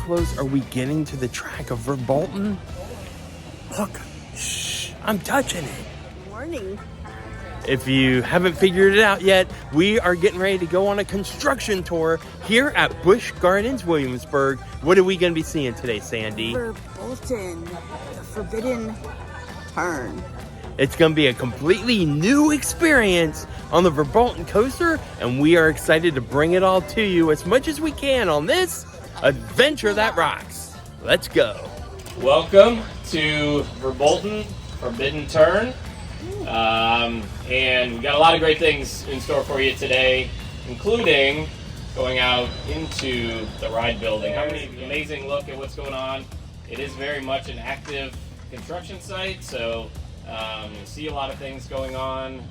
close are we getting to the track of Verbolten? Look, shh, I'm touching it. Good morning. If you haven't figured it out yet, we are getting ready to go on a construction tour here at Busch Gardens Williamsburg. What are we going to be seeing today, Sandy? Verbolten, the forbidden turn. It's going to be a completely new experience on the Verbolten coaster, and we are excited to bring it all to you as much as we can on this adventure that rocks. Let's go. Welcome to Verbolten Forbidden Turn. And we got a lot of great things in store for you today, including going out into the ride building. Having an amazing look at what's going on. It is very much an active construction site, so you'll see a lot of things going on,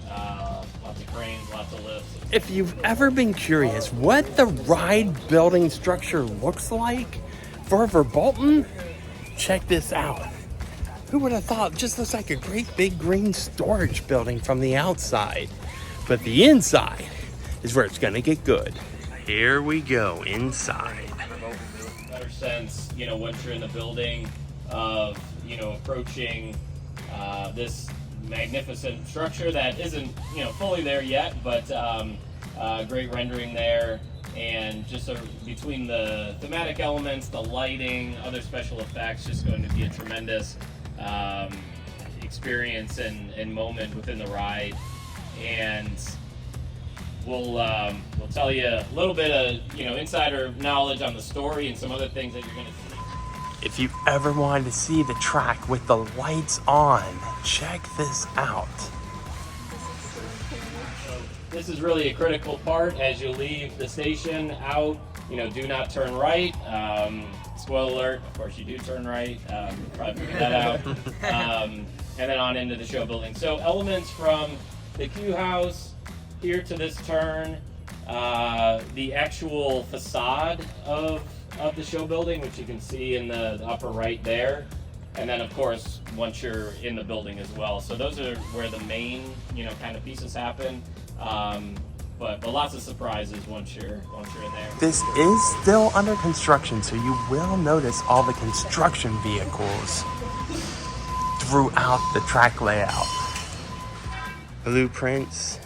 lots of cranes, lots of lifts. If you've ever been curious what the ride building structure looks like for Verbolten, check this out. Who would have thought? It just looks like a great big green storage building from the outside. But the inside is where it's going to get good. Here we go inside. Better sense, once you're in the building of, approaching this magnificent structure that isn't, fully there yet, but great rendering there. And just between the thematic elements, the lighting, other special effects, just going to be a tremendous experience and moment within the ride. And we'll tell you a little bit of insider knowledge on the story and some other things that you're going to see. If you've ever wanted to see the track with the lights on, check this out. This is really a critical part as you leave the station out. Do not turn right. Spoiler alert, of course you do turn right. Probably figured that out. And then on into the show building. So elements from the Q house here to this turn, the actual facade of the show building, which you can see in the upper right there. And then of course, once you're in the building as well. So those are where the main, kind of pieces happen. But lots of surprises once you're in there. This is still under construction, so you will notice all the construction vehicles throughout the track layout. Blueprints,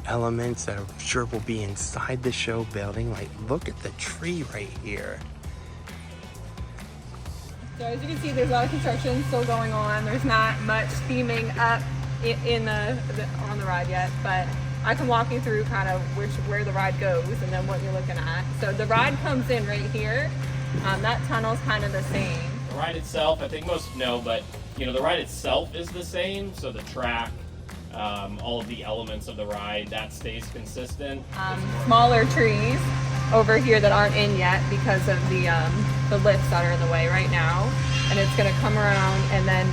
elements that I'm sure will be inside the show building. Like, look at the tree right here. So as you can see, there's a lot of construction still going on. There's not much theming up on the ride yet, but I can walk you through kind of where the ride goes and then what you're looking at. So the ride comes in right here. That tunnel's kind of the same. The ride itself, I think most know, but the ride itself is the same. So the track, all of the elements of the ride, that stays consistent. Smaller trees over here that aren't in yet because of the lifts that are in the way right now, and it's going to come around. And then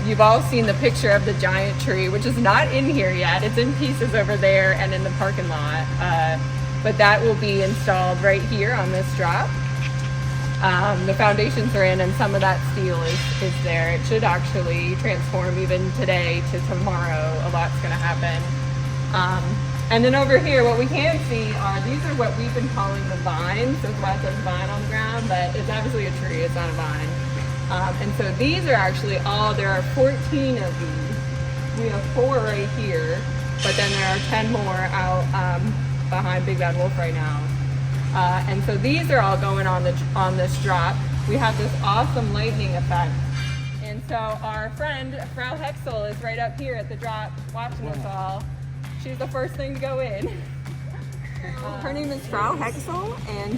you've all seen the picture of the giant tree, which is not in here yet. It's in pieces over there and in the parking lot. But that will be installed right here on this drop. The foundations are in and some of that steel is there. It should actually transform even today to tomorrow. A lot's going to happen. And then over here, what we can see these are what we've been calling the vines. That's why it says vine on the ground, but it's obviously a tree, it's not a vine. And so these are actually there are 14 of these. We have 4 right here, but then there are 10 more out behind Big Bad Wolf right now. And so these are all going on this drop. We have this awesome lightning effect. And so our friend, Frau Hexel, is right up here at the drop watching us all. She's the first thing to go in. Her name is Frau Hexel, and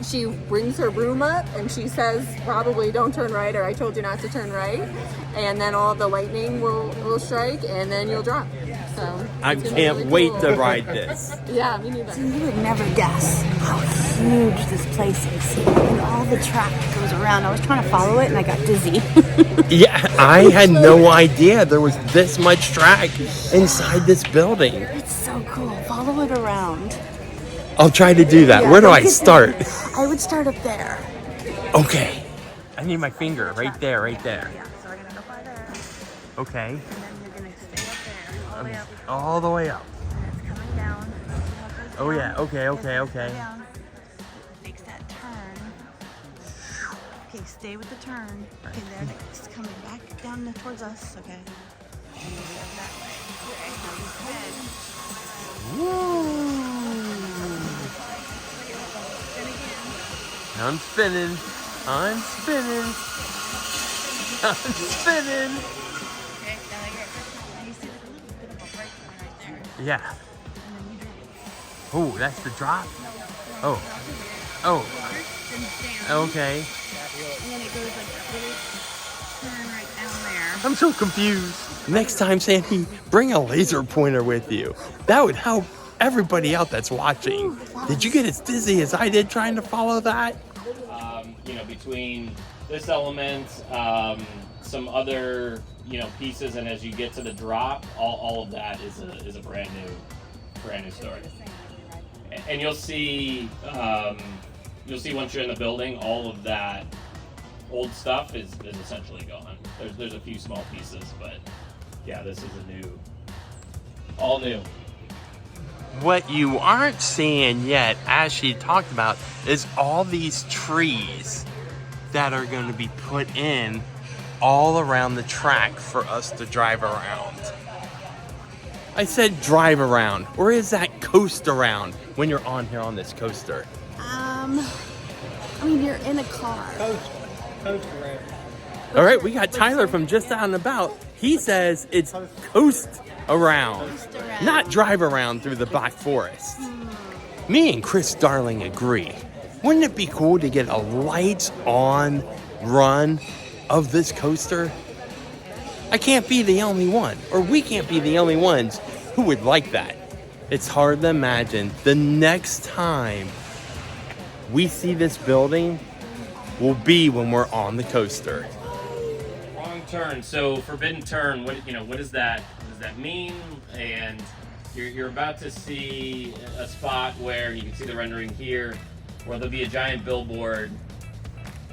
she brings her broom up and she says, probably don't turn right, or I told you not to turn right. And then all the lightning will strike and then you'll drop. So I can't really wait to ride this. Yeah, me neither. So you would never guess how huge this place is and all the track that goes around. I was trying to follow it and I got dizzy. Yeah, I had no idea there was this much track inside this building. It's so cool. Follow it around. I'll try to do that. Yeah, Where do I start? I would start up there. Okay. I need my finger right there, right there. Yeah, so we're gonna go by there. Okay. And then you're gonna stay up there, all the way up. All the way up. And it's coming down. down. Oh yeah, okay. Down. Makes that turn. Okay, stay with the turn. Okay, there it's coming back down towards us. Okay. And move it up that way. Okay, now move ahead. I'm spinning. I'm spinning. I'm spinning. Okay, now you see there's a little bit of a break point right there. Yeah. And then you drop. Oh, that's the drop? Oh. Then down. Okay. And then it goes like that little turn right down there. I'm so confused. Next time, Sandy, bring a laser pointer with you. That would help everybody out that's watching. Did you get as dizzy as I did trying to follow that? You know, between this element, some other, you know, pieces, and as you get to the drop, all of that is a brand new story. And you'll see once you're in the building, all of that old stuff is essentially gone. There's a few small pieces, but yeah, this is all new. What you aren't seeing yet, as she talked about, is all these trees that are going to be put in all around the track for us to drive around. I said drive around, or is that coast around when you're on here on this coaster? I mean, you're in a car. Coast around. All right, we got Tyler from Just Out and About. He says it's coast around, not drive around through the Black Forest. Me and Chris Darling agree. Wouldn't it be cool to get a lights on run of this coaster? I can't be the only one, or we can't be the only ones who would like that. It's hard to imagine the next time we see this building will be when we're on the coaster. Wrong turn. So forbidden turn. What does that mean? And you're about to see a spot where you can see the rendering here, where there'll be a giant billboard,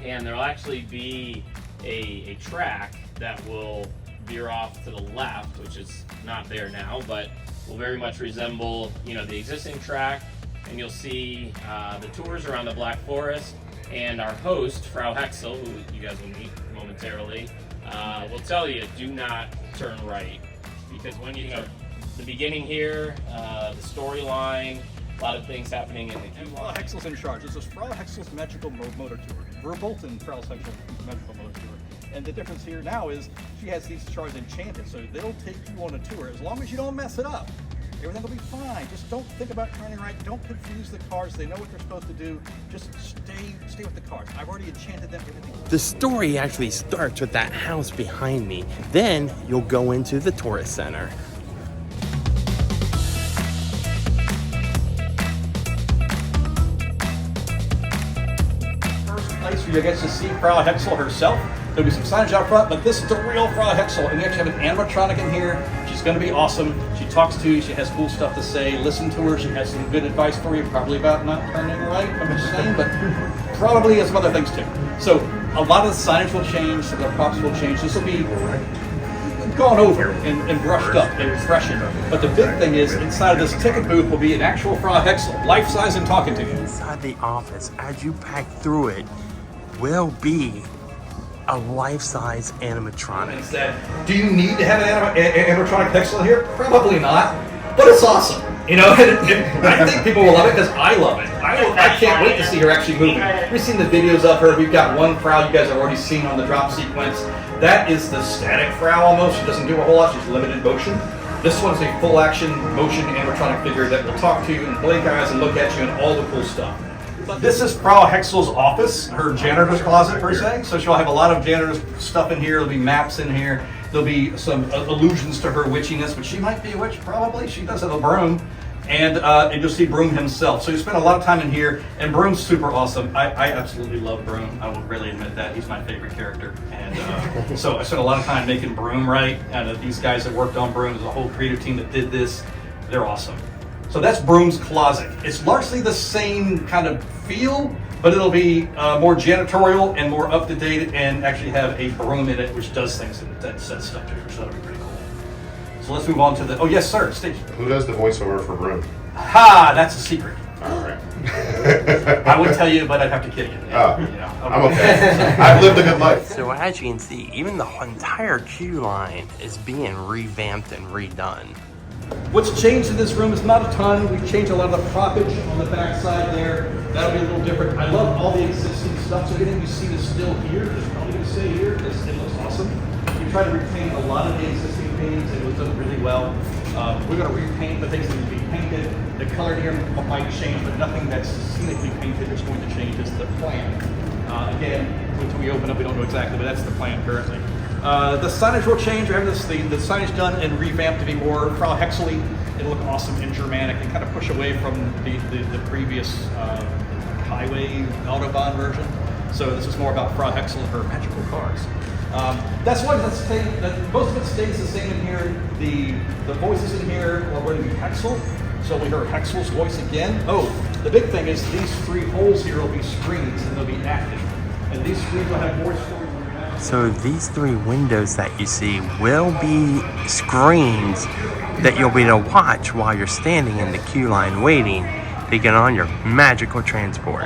and there'll actually be a track that will veer off to the left, which is not there now, but will very much resemble, the existing track. And you'll see the tours around the Black Forest, and our host, Frau Hexel, who you guys will meet momentarily, will tell you, do not turn right. Because when the beginning here, the storyline, a lot of things happening in the queue Frau line. Hexel's in charge. This is Frau Hexel's magical motor tour. Verbolten Frau Hexel's magical motor tour. And the difference here now is she has these cars enchanted, so they'll take you on a tour as long as you don't mess it up. Everything will be fine. Just don't think about turning right. Don't confuse the cars. They know what they're supposed to do. Just stay with the cars. I've already enchanted them. Everything. The story actually starts with that house behind me. Then you'll go into the tourist center. First place where you get to see Frau Hexel herself. There'll be some signage out front, but this is the real Frau Hexel, and we actually have an animatronic in here. She's going to be awesome. She talks to you. She has cool stuff to say. Listen to her. She has some good advice for you, probably about not turning right, I'm just saying, but probably has some other things too. So a lot of the signage will change. The props will change. This will be gone over and brushed up and freshened. But the big thing is, inside of this ticket booth will be an actual Frau Hexel, life-size and talking to you. Inside the office, as you pack through it, will be a life-size animatronic. Do you need to have an animatronic Hexel here? Probably not, but it's awesome. I think people will love it because I love it. I can't wait to see her actually moving. We've seen the videos of her. We've got one Frau you guys have already seen on the drop sequence. That is the static Frau almost. She doesn't do a whole lot. She's limited motion. This one's a full-action motion animatronic figure that will talk to you and blink eyes and look at you and all the cool stuff. This is Frau Hexel's office, her janitor's closet per se. So she'll have a lot of janitor's stuff in here. There'll be maps in here. There'll be some allusions to her witchiness, but she might be a witch, probably. She does have a broom. And you'll see Broom himself. So you spend a lot of time in here, and Broom's super awesome. I absolutely love Broom. I will really admit that. He's my favorite character. And so I spent a lot of time making Broom right. And these guys that worked on Broom, there's a whole creative team that did this. They're awesome. So that's Broom's closet. It's largely the same kind of feel, but it'll be more janitorial and more up-to-date and actually have a broom in it which does things and that says stuff to her, so that'll be pretty cool. So let's move on to the, oh yes sir, stage. Who does the voiceover for Broom? Ha! That's a secret. All right. I would tell you, but I'd have to kill you. Oh, You know, I'm okay. I've lived a good life. So as you can see, even the entire queue line is being revamped and redone. What's changed in this room is not a ton. We've changed a lot of the proppage on the back side there. That'll be a little different. I love all the existing stuff, so everything you see is still here. It's probably going to stay here. It looks awesome. We try to repaint a lot of the existing paintings, and it was done really well. We're going to repaint the things that need to be painted. The color here might change, but nothing that's scenically painted is going to change. It's the plan. Again, until we open up, we don't know exactly, but that's the plan currently. The signage will change. We're having the signage done and revamped to be more Frau Hexel. It'll look awesome and Germanic and kind of push away from the previous highway Autobahn version. So this is more about Frau Hexel and her magical cars. That's why most of it stays the same in here. The voices in here are going to be Hexel. So we heard Hexel's voice again. Oh, the big thing is these 3 holes here will be screens and they'll be active. And these screens will have more stories. So these 3 windows that you see will be screens that you'll be able to watch while you're standing in the queue line waiting to get on your magical transport.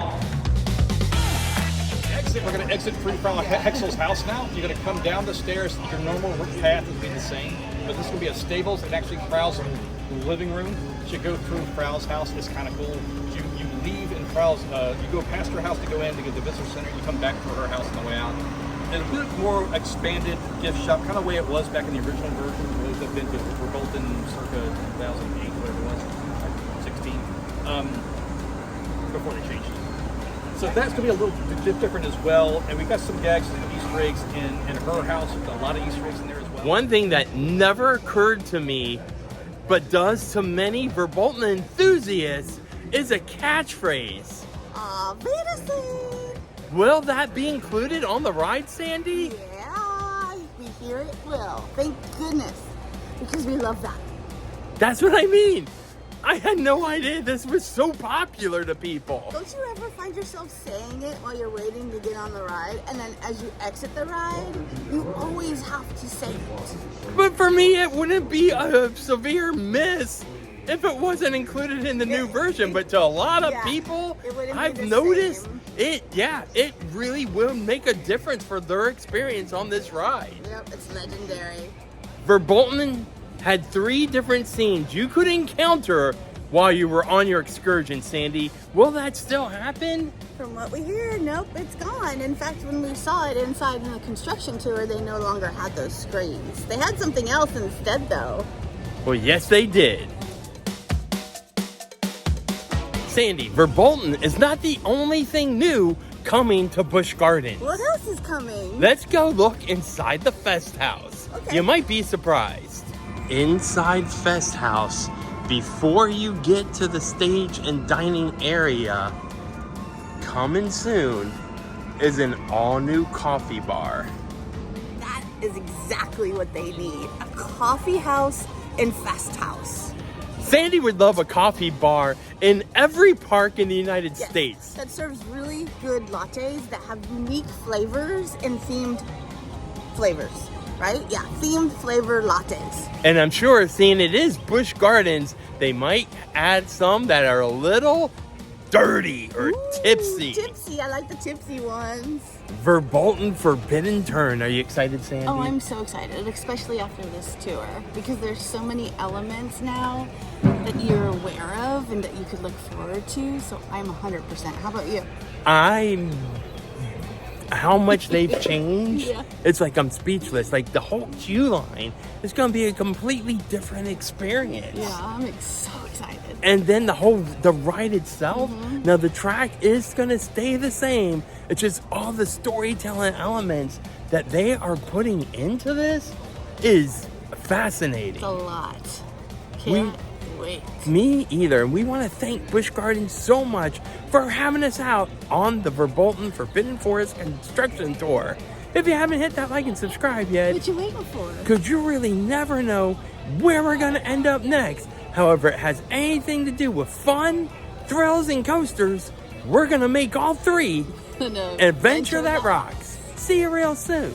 We're going to exit through Frau Hexel's house now. You're going to come down the stairs. Your normal path will be the same, but this will be a stables and actually Frau's living room. You go through Frau's house. It's kind of cool. You leave in Frau's, you go past her house to go in to get the visitor center. You come back to her house on the way out. And a bit more expanded gift shop, kind of the way it was back in the original version. Those have been to Verbolten circa 2008, whatever it was, like 16, before they changed it. So that's going to be a little bit different as well. And we got some gags and Easter eggs in her house. A lot of Easter eggs in there as well. One thing that never occurred to me, but does to many Verbolten enthusiasts, is a catchphrase. Obviously. Will that be included on the ride, Sandy? Yeah, we hear it will. Thank goodness, because we love that. That's what I mean. I had no idea this was so popular to people. Don't you ever find yourself saying it while you're waiting to get on the ride, and then as you exit the ride, you always have to say it? But for me, it wouldn't be a severe miss if it wasn't included in the new version. But to a lot of people, I've noticed it really will make a difference for their experience on this ride. Yep, it's legendary. Verbolten had 3 different scenes you could encounter while you were on your excursion, Sandy. Will that still happen? From what we hear, nope, it's gone. In fact, when we saw it inside in the construction tour, they no longer had those screens. They had something else instead, though. Well, yes, they did. Sandy, Verbolten is not the only thing new coming to Busch Gardens. What else is coming? Let's go look inside the Fest House. Okay. You might be surprised. Inside Fest House, before you get to the stage and dining area, coming soon is an all-new coffee bar. That is exactly what they need. A coffee house in Fest House. Sandy would love a coffee bar in every park in the United States. That serves really good lattes that have unique flavors and themed flavors. Right? Yeah, themed flavor lattes. And I'm sure, seeing it is Busch Gardens, they might add some that are a little dirty or tipsy. Tipsy, I like the tipsy ones. Verbolten Forbidden Turn. Are you excited, Sandy? Oh, I'm so excited, especially after this tour, because there's so many elements now that you're aware of and that you could look forward to. So I'm 100%. How about you? How much they've changed, Yeah. It's like I'm speechless. Like the whole queue line is going to be a completely different experience. Yeah, I'm so excited. And then the ride itself, now the track is going to stay the same. It's just all the storytelling elements that they are putting into this is fascinating. It's a lot. Can't wait. Me either. And we want to thank Busch Gardens so much for having us out on the Verbolten Forbidden Forest construction tour. If you haven't hit that like and subscribe yet, What you waiting for? because you really never know where we're going to end up next. However, it has anything to do with fun, thrills, and coasters, we're going to make all 3 No, Adventure That Rocks. See you real soon.